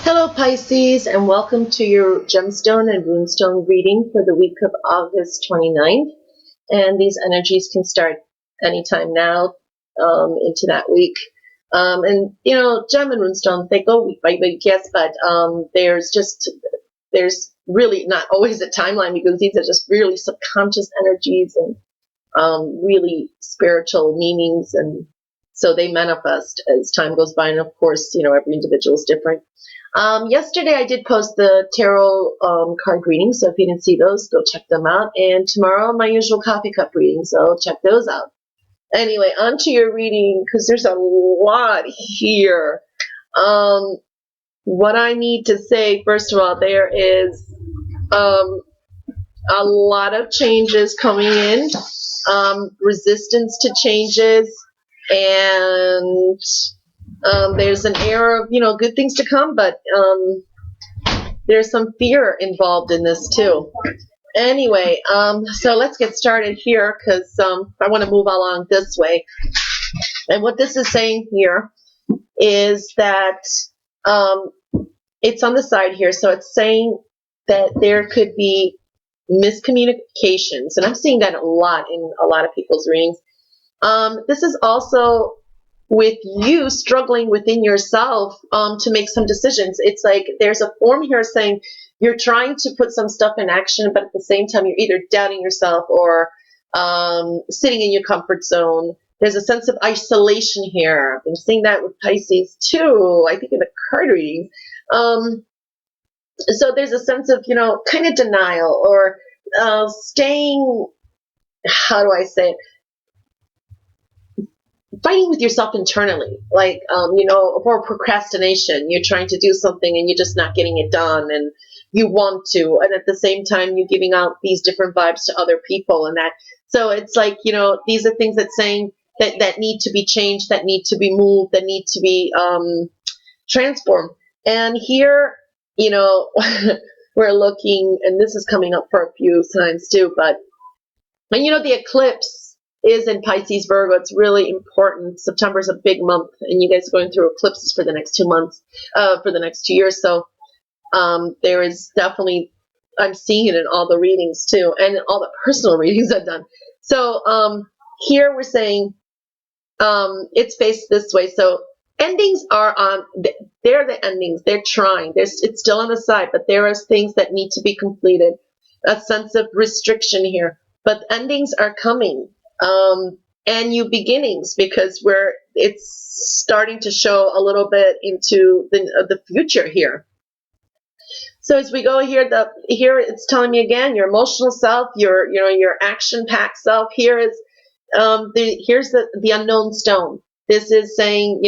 Hello, Pisces, and welcome to your Gemstone and Runestone reading for the week of August 29th. And these energies can start anytime now into that week. Gem and Runestone, they go week by week, yes, but there's really not always a timeline because these are just really subconscious energies and really spiritual meanings, and so they manifest as time goes by. And of course, every individual is different. Yesterday I did post the tarot card readings, so if you didn't see those, go check them out. And tomorrow my usual coffee cup reading, so check those out. Anyway, on to your reading, because there's a lot here. What I need to say, first of all, there is a lot of changes coming in, resistance to changes, and there's an air of, good things to come, but there's some fear involved in this too. Anyway, so let's get started here because I want to move along this way. And what this is saying here is that it's on the side here. So it's saying that there could be miscommunications. And I'm seeing that a lot in a lot of people's readings. This is also with you struggling within yourself to make some decisions. It's like there's a form here saying you're trying to put some stuff in action, but at the same time, you're either doubting yourself or sitting in your comfort zone. There's a sense of isolation here. I've been seeing that with Pisces too, I think in the card readings. So there's a sense of, kind of denial or staying, how do I say it? Fighting with yourself internally, like, or procrastination. You're trying to do something and you're just not getting it done, and you want to, and at the same time, you're giving out these different vibes to other people, and that. So it's like, these are things that saying that need to be changed, that need to be moved, that need to be transformed. And here, we're looking, and this is coming up for a few times too, but, and the eclipse is in Pisces, Virgo. It's really important. September is a big month, and you guys are going through eclipses for the next 2 months, for the next 2 years. So there is definitely, I'm seeing it in all the readings too, and all the personal readings I've done. So here we're saying it's faced this way. So endings are on, they're the endings. They're trying. It's still on the side, but there are things that need to be completed. A sense of restriction here, but endings are coming. And new beginnings, because it's starting to show a little bit into the future here. So as we go here, here it's telling me again, your emotional self, your action-packed self. Here is here's the unknown stone. This is saying,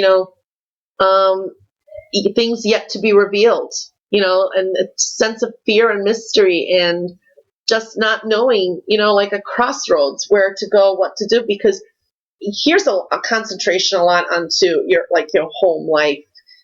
things yet to be revealed, and a sense of fear and mystery and just not knowing, like a crossroads, where to go, what to do, because here's a concentration a lot onto your home life,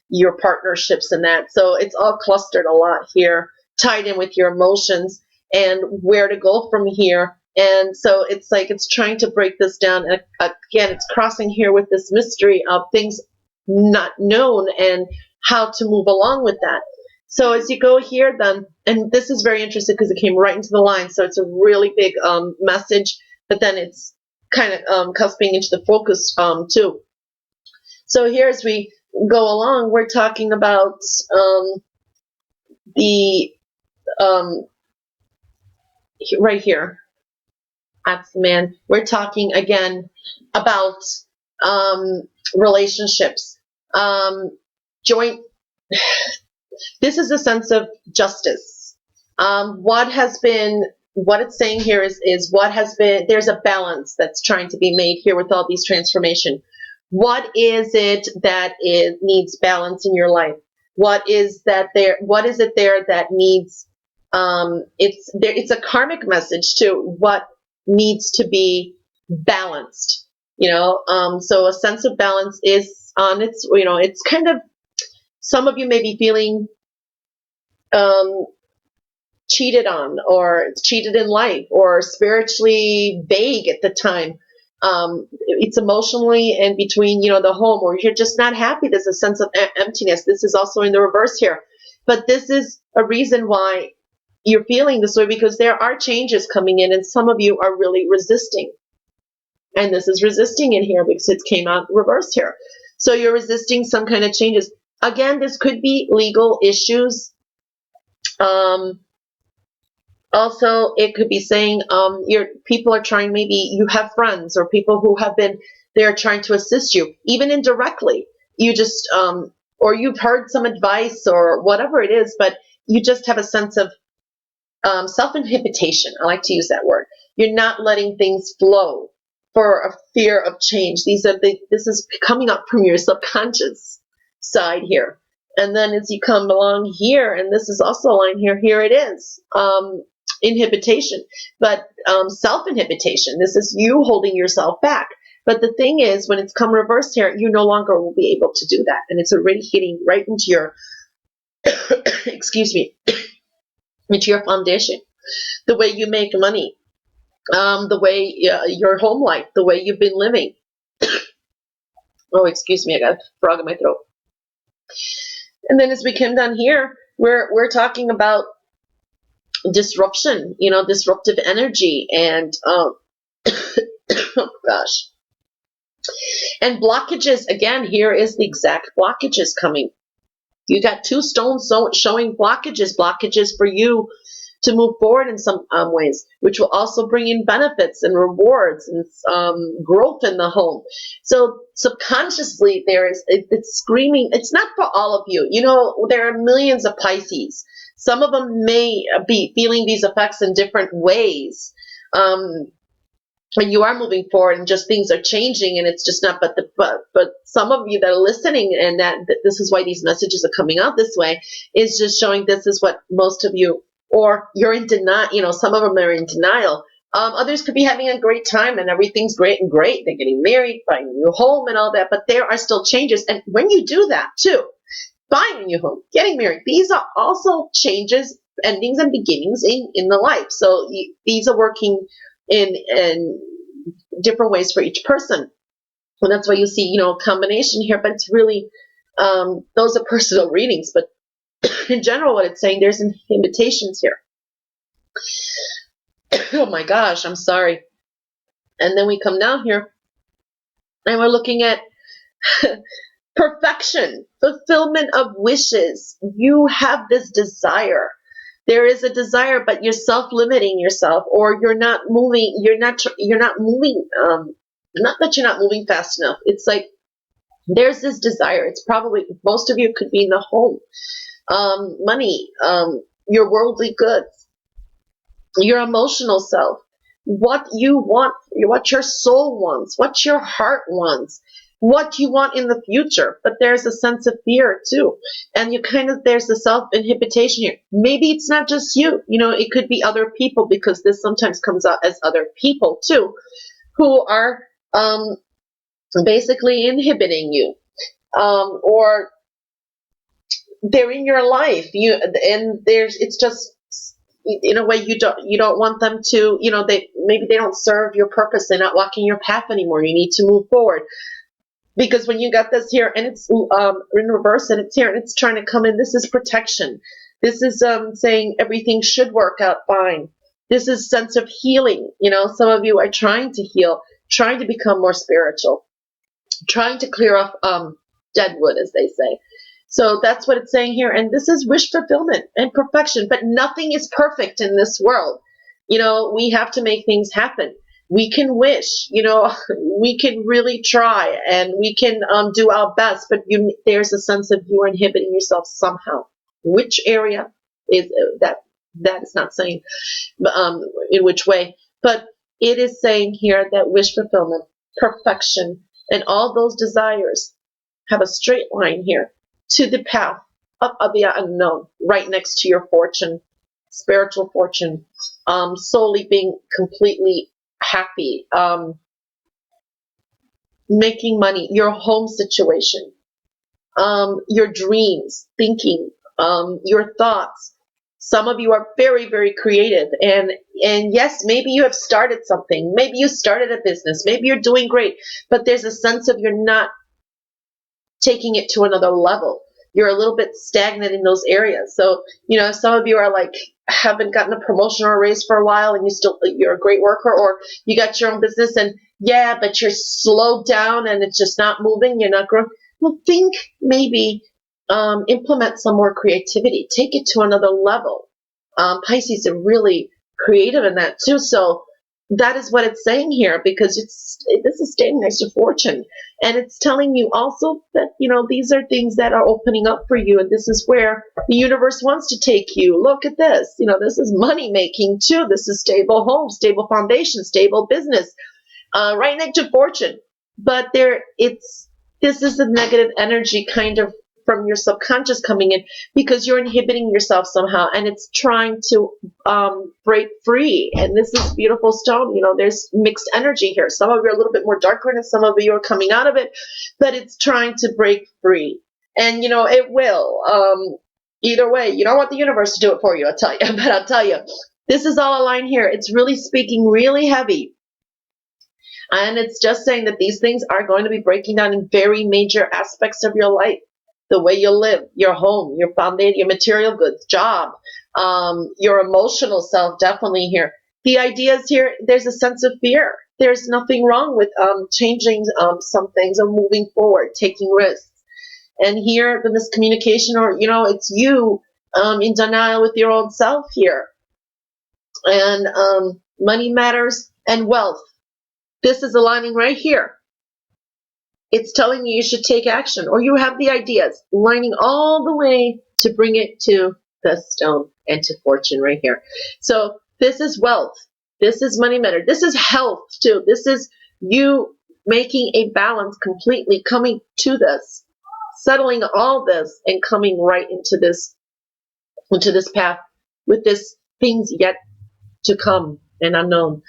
your partnerships and that. So it's all clustered a lot here, tied in with your emotions and where to go from here. And so it's like it's trying to break this down. And again, it's crossing here with this mystery of things not known and how to move along with that. So as you go here then, and this is very interesting because it came right into the line, so it's a really big message, but then it's kind of cusping into the focus too. So here as we go along, we're talking about right here, that's the man. We're talking again about relationships, joint. This is a sense of justice. What it's saying here is what has been, there's a balance that's trying to be made here with all these transformation. What is it that needs balance in your life? What is it there that needs, it's a karmic message to what needs to be balanced, so a sense of balance is on its, it's kind of, some of you may be feeling cheated on, or cheated in life, or spiritually vague at the time. It's emotionally and between, the home, or you're just not happy. There's a sense of emptiness. This is also in the reverse here. But this is a reason why you're feeling this way, because there are changes coming in, and some of you are really resisting. And this is resisting in here because it came out reversed here. So you're resisting some kind of changes. Again, this could be legal issues. Also, it could be saying your people are trying, maybe you have friends or people who have been there trying to assist you, even indirectly. You just, or you've heard some advice or whatever it is, but you just have a sense of self-inhibition. I like to use that word. You're not letting things flow for a fear of change. This is coming up from your subconscious side here. And then as you come along here, and this is also a line here, here it is. Inhibition, but self-inhibition. This is you holding yourself back. But the thing is, when it's come reversed here, you no longer will be able to do that. And it's already hitting right into your, excuse me, into your foundation. The way you make money, the way your home life, the way you've been living. Oh, excuse me, I got a frog in my throat. And then as we come down here, we're talking about disruption, disruptive energy, and oh gosh, and blockages. Again, here is the exact blockages coming. You got two stones showing blockages for you to move forward in some ways, which will also bring in benefits and rewards and growth in the home. So subconsciously, it's screaming. It's not for all of you. There are millions of Pisces. Some of them may be feeling these effects in different ways. And you are moving forward, and just things are changing, and it's just not. But some of you that are listening, and that this is why these messages are coming out this way, is just showing this is what most of you, or you're in denial. Some of them are in denial. Others could be having a great time, and everything's great and great. They're getting married, buying a new home, and all that. But there are still changes, and when you do that too, buying a new home, getting married, these are also changes, endings, and beginnings in the life. So these are working in different ways for each person. And that's why you see, a combination here, but it's really, those are personal readings, but in general, what it's saying, there's inhibitions here. Oh my gosh, I'm sorry. And then we come down here, and we're looking at perfection, fulfillment of wishes. You have this desire. There is a desire, but you're self-limiting yourself, or you're not moving. You're not moving. Not that you're not moving fast enough. It's like there's this desire. It's probably, most of you could be in the home, money, your worldly goods, your emotional self, what you want, what your soul wants, what your heart wants, what you want in the future. But there's a sense of fear too, and there's the self-inhibition here. Maybe it's not just you, it could be other people, because this sometimes comes out as other people too, who are basically inhibiting you, or they're in your life. It's just, in a way, you don't want them to, maybe they don't serve your purpose. They're not walking your path anymore. You need to move forward. Because when you got this here, and it's in reverse, and it's here, and it's trying to come in, this is protection. This is saying everything should work out fine. This is sense of healing. Some of you are trying to heal, trying to become more spiritual, trying to clear off dead wood, as they say. So that's what it's saying here. And this is wish fulfillment and perfection. But nothing is perfect in this world. We have to make things happen. We can wish, we can really try, and we can do our best, but there's a sense of you are inhibiting yourself somehow. Which area is that? That is not saying in which way, but it is saying here that wish fulfillment, perfection, and all those desires have a straight line here to the path of the unknown, right next to your fortune, spiritual fortune, solely being completely happy, making money, your home situation, your dreams, thinking, your thoughts. Some of you are very, very creative, and yes, maybe you have started something, maybe you started a business, maybe you're doing great, but there's a sense of you're not taking it to another level. you're a little bit stagnant in those areas. So, you know, some of you are like, haven't gotten a promotion or a raise for a while and you're a great worker, or you got your own business and yeah, but you're slowed down and it's just not moving. You're not growing. Well, think maybe implement some more creativity, take it to another level. Pisces are really creative in that too. So that is what it's saying here, because this is standing next to fortune, and it's telling you also that, you know, these are things that are opening up for you, and this is where the universe wants to take you. Look at this, you know, this is money making too. This is stable home, stable foundation, stable business, right next to fortune. But this is the negative energy kind of from your subconscious coming in, because you're inhibiting yourself somehow, and it's trying to break free. And this is beautiful stone. You know, there's mixed energy here. Some of you are a little bit more darker, and some of you are coming out of it, but it's trying to break free. And, you know, it will. Either way, you don't want the universe to do it for you, I'll tell you. But I'll tell you, this is all aligned here. It's really speaking really heavy. And it's just saying that these things are going to be breaking down in very major aspects of your life. The way you live, your home, your foundation, your material goods, job, your emotional self, definitely here. The ideas here, there's a sense of fear. There's nothing wrong with changing some things or moving forward, taking risks. And here, the miscommunication, or, you know, it's you in denial with your own self here. And money matters and wealth. This is aligning right here. It's telling you should take action, or you have the ideas, lining all the way to bring it to the stone and to fortune right here. So this is wealth. This is money matter. This is health too. This is you making a balance completely, coming to this, settling all this, and coming right into this path with this things yet to come and unknown.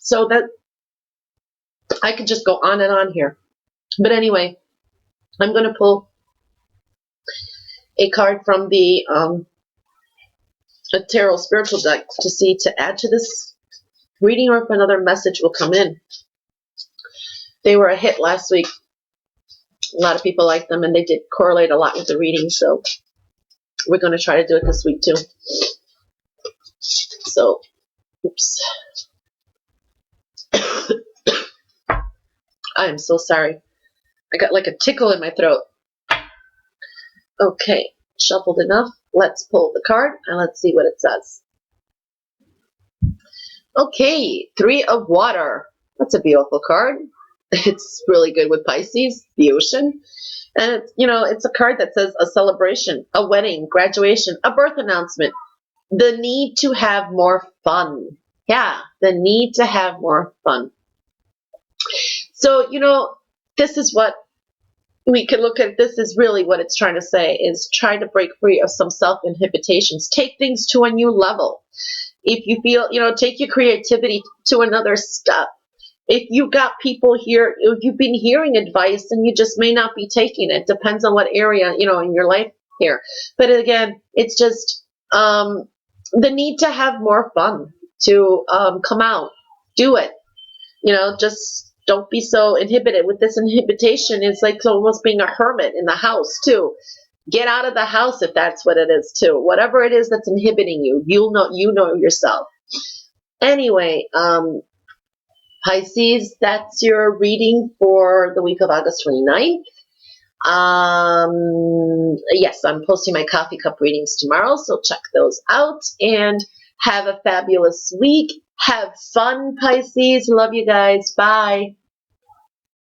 So that I could just go on and on here. But anyway, I'm going to pull a card from the Tarot Spiritual deck to add to this reading, or if another message will come in. They were a hit last week. A lot of people liked them, and they did correlate a lot with the reading. So we're going to try to do it this week too. So, oops. I am so sorry. I got like a tickle in my throat. Okay, shuffled enough. Let's pull the card and let's see what it says. Okay, 3 of Water. That's a beautiful card. It's really good with Pisces, the ocean. And it's, you know, it's a card that says a celebration, a wedding, graduation, a birth announcement, the need to have more fun. Yeah, the need to have more fun. So, you know, this is what we can look at. This is really what it's trying to say, is try to break free of some self-inhibitions. Take things to a new level. If you feel, you know, take your creativity to another step. If you got people here, if you've been hearing advice and you just may not be taking it, depends on what area, you know, in your life here. But again, it's just the need to have more fun, to come out, do it. You know, just don't be so inhibited. With this inhibition, it's like almost being a hermit in the house too. Get out of the house if that's what it is too. Whatever it is that's inhibiting you, you know yourself. Anyway, Pisces, that's your reading for the week of August 29th. Yes, I'm posting my coffee cup readings tomorrow, so check those out and have a fabulous week. Have fun, Pisces. Love you guys. Bye.